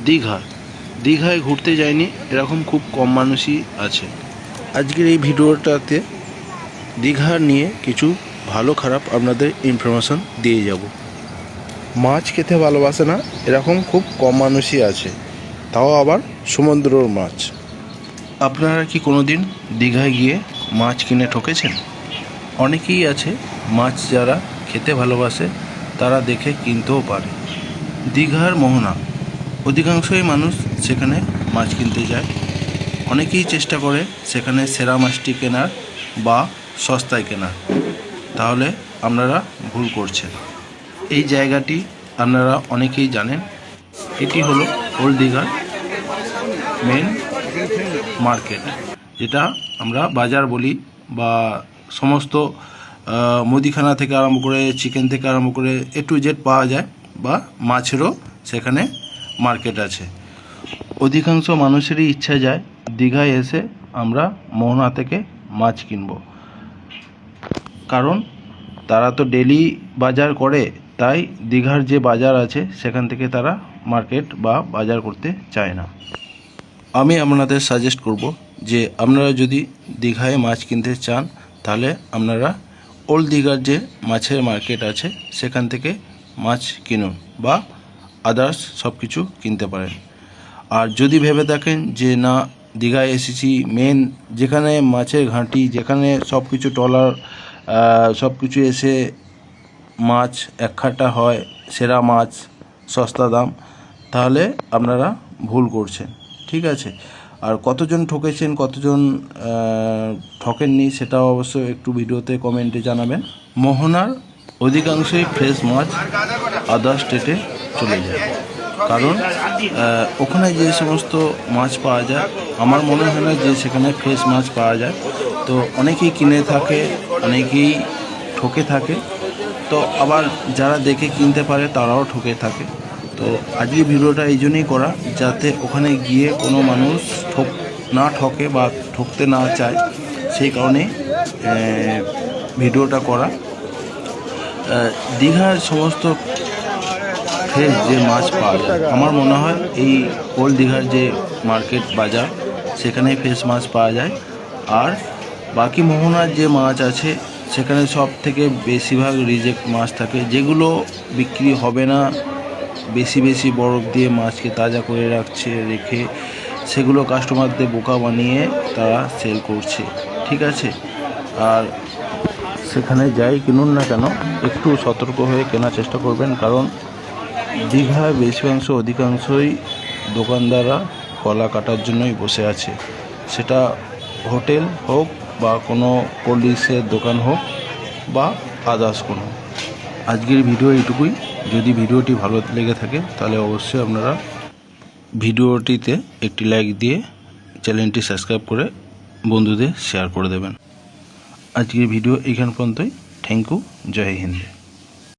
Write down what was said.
দীঘায় ঘুরতে যায়নি এরকম খুব কম মানুষই আছে। আজকের এই ভিডিওটাতে দীঘা নিয়ে কিছু ভালো খারাপ আপনাদের ইনফরমেশন দিয়ে যাব। মাছ খেতে ভালোবাসে না এরকম খুব কম মানুষই আছে, তাও আবার সমুদ্রের মাছ। আপনারা কি কোনো দিন দীঘায় গিয়ে মাছ কিনে ঠকেছেন? অনেকেই আছে মাছ যারা খেতে ভালোবাসে তারা দেখে কিনতেও পারে। দীঘার মোহনা অধিকাংশই মানুষ সেখানে মাছ কিনতে যায়। অনেকেই চেষ্টা করে সেখানে সেরা মাছটি কেনার বা সস্তায় কেনার, তাহলে আপনারা ভুল করছেন। এই জায়গাটি আপনারা অনেকেই জানেন, এটি হলো ওল্ড দীঘার মেন মার্কেট, যেটা আমরা বাজার বলি, বা সমস্ত মুদিখানা থেকে আরম্ভ করে চিকেন থেকে আরম্ভ করে A to Z পাওয়া যায়, বা মাছেরও সেখানে মার্কেট আছে। অধিকাংশ মানুষেরই ইচ্ছা যায় দীঘায় এসে আমরা মোহনা থেকে মাছ কিনব, কারণ তারা তো ডেলি বাজার করে, তাই দীঘার যে বাজার আছে সেখান থেকে তারা মার্কেট বা বাজার করতে চায় না। আমি আপনাদের সাজেস্ট করব যে আপনারা যদি দীঘায় মাছ কিনতে চান তাহলে আপনারা ওল্ড দীঘার যে মাছের মার্কেট আছে সেখান থেকে মাছ কিনুন, বা আদার্স সব কিছু কিনতে পারেন। আর যদি ভেবে থাকেন যে না, দীঘায় এসেছি মেন যেখানে মাছের ঘাঁটি, যেখানে সব কিছু ট্রলার সব কিছু এসে মাছ একখাটা হয়, সেরা মাছ, সস্তা দাম, তাহলে আপনারা ভুল করছেন। ঠিক আছে? আর কতজন ঠকেছেন, কতজন ঠকেননি সেটাও অবশ্য একটু ভিডিওতে কমেন্টে জানাবেন। মোহনার অধিকাংশই ফ্রেশ মাছ আদার স্টেটে চলে যায়, কারণ ওখানে যে সমস্ত মাছ পাওয়া যায় আমার মনে হয় না যে সেখানে ফ্রেশ মাছ পাওয়া যায়। তো অনেকেই কিনে থাকে, অনেকেই ঠকে থাকে, তো আবার যারা দেখে কিনতে পারে তারাও ঠকে থাকে। তো আজকে ভিডিওটা এই জন্যই করা, যাতে ওখানে গিয়ে কোনো মানুষ না ঠকে বা ঠকতে না চায়, সেই কারণে ভিডিওটা করা। দীঘার সমস্ত ফ্রেশ যে মাছ পাওয়া যায়, আমার মনে হয় এই ওল্ড দীঘার যে মার্কেট বাজার সেখানেই ফ্রেশ মাছ পাওয়া যায়। আর বাকি মোহনার যে মাছ আছে সেখানে সব থেকে বেশিরভাগ রিজেক্ট মাছ থাকে, যেগুলো বিক্রি হবে না। বেশি বরফ দিয়ে মাছকে তাজা করে রেখে সেগুলো কাস্টমারদের বোকা বানিয়ে তারা সেল করছে। ঠিক আছে? আর সেখানে যাই কিনুন না কেন একটু সতর্ক হয়ে কেনার চেষ্টা করবেন, কারণ দীঘায় অধিকাংশই দোকানদাররা কলা কাটার জন্যই বসে আছে। সেটা হোটেল হোক বা কোনো কোল্ড ড্রিঙ্কসের দোকান হোক বা আদার্স কোনো। আজকের ভিডিও এইটুকুই। যদি ভিডিওটি ভালো লেগে থাকে তাহলে অবশ্যই আপনারা ভিডিওটিতে একটি লাইক দিয়ে চ্যানেলটি সাবস্ক্রাইব করে বন্ধুদের শেয়ার করে দেবেন। আজকের ভিডিও এইখান পর্যন্তই। Thank you. জয় হিন্দ।